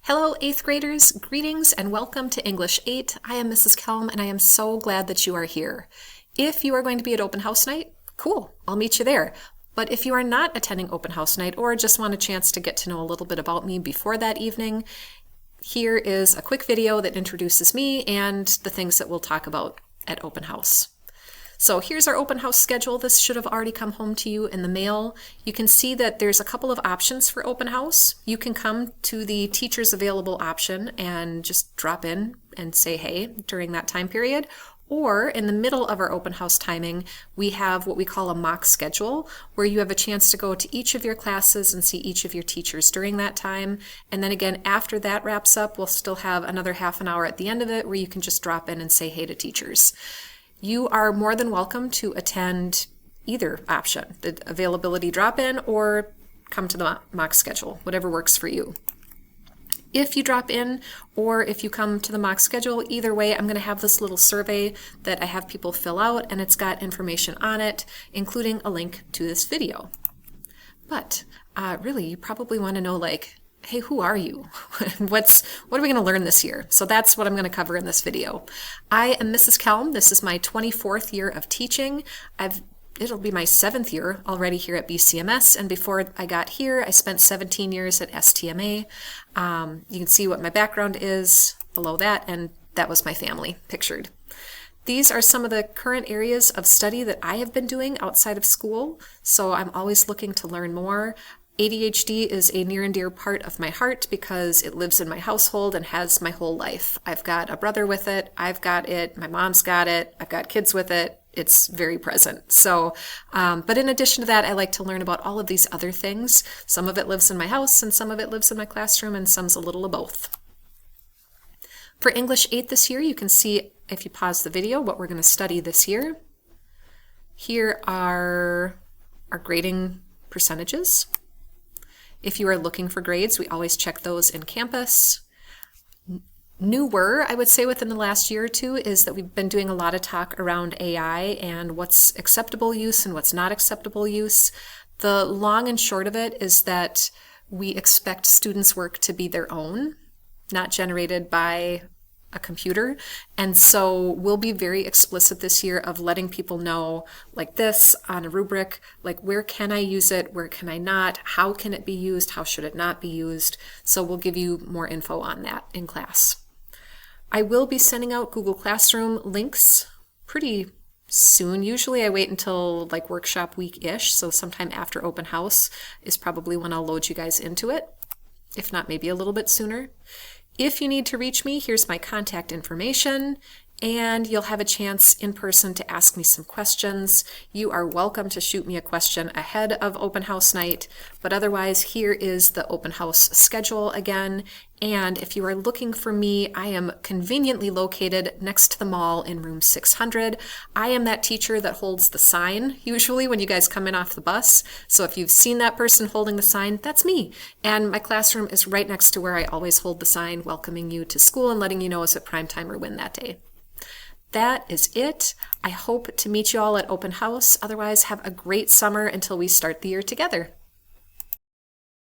Hello, 8th graders. Greetings and welcome to English 8. I am Mrs. Kelm and I am so glad that you are here. If you are going to be at open house night, cool, I'll meet you there. But if you are not attending open house night or just want a chance to get to know a little bit about me before that evening, here is a quick video that introduces me and the things that we'll talk about at open house. So here's our open house schedule. This should have already come home to you in the mail. You can see that there's a couple of options for open house. You can come to the teachers available option and just drop in and say hey during that time period. Or in the middle of our open house timing, we have what we call a mock schedule, where you have a chance to go to each of your classes and see each of your teachers during that time. And then again, after that wraps up, we'll still have another half an hour at the end of it where you can just drop in and say hey to teachers. You are more than welcome to attend either option, the availability drop-in or come to the mock schedule, whatever works for you. If you drop in or if you come to the mock schedule, either way, I'm going to have this little survey that I have people fill out, and it's got information on it, including a link to this video. But really, you probably want to know, like, hey, who are you? What are we going to learn this year? So that's what I'm going to cover in this video. I am Mrs. Kelm. This is my 24th year of teaching. It'll be my 7th year already here at BCMS, and before I got here, I spent 17 years at STMA. You can see what my background is below that, and that was my family pictured. These are some of the current areas of study that I have been doing outside of school, so I'm always looking to learn more. ADHD is a near and dear part of my heart because it lives in my household and has my whole life. I've got a brother with it, I've got it, my mom's got it, I've got kids with it. It's very present. So, but in addition to that, I like to learn about all of these other things. Some of it lives in my house and some of it lives in my classroom, and some's a little of both. For English 8 this year, you can see, if you pause the video, what we're going to study this year. Here are our grading percentages. If you are looking for grades, we always check those in Canvas. Newer, I would say within the last year or two, is that we've been doing a lot of talk around AI and what's acceptable use and what's not acceptable use. The long and short of it is that we expect students' work to be their own, not generated by a computer. And so we'll be very explicit this year of letting people know, like this on a rubric, like where can I use it, where can I not, how can it be used, how should it not be used. So we'll give you more info on that in class. I will be sending out Google Classroom links pretty soon. Usually I wait until like workshop week-ish, so sometime after open house is probably when I'll load you guys into it, if not maybe a little bit sooner. If you need to reach me, here's my contact information, and you'll have a chance in person to ask me some questions. You are welcome to shoot me a question ahead of open house night, but otherwise here is the open house schedule again. And if you are looking for me, I am conveniently located next to the mall in room 600. I am that teacher that holds the sign usually when you guys come in off the bus. So if you've seen that person holding the sign, that's me. And my classroom is right next to where I always hold the sign, welcoming you to school and letting you know it's at prime time or win that day. That is it. I hope to meet you all at open house. Otherwise, have a great summer until we start the year together.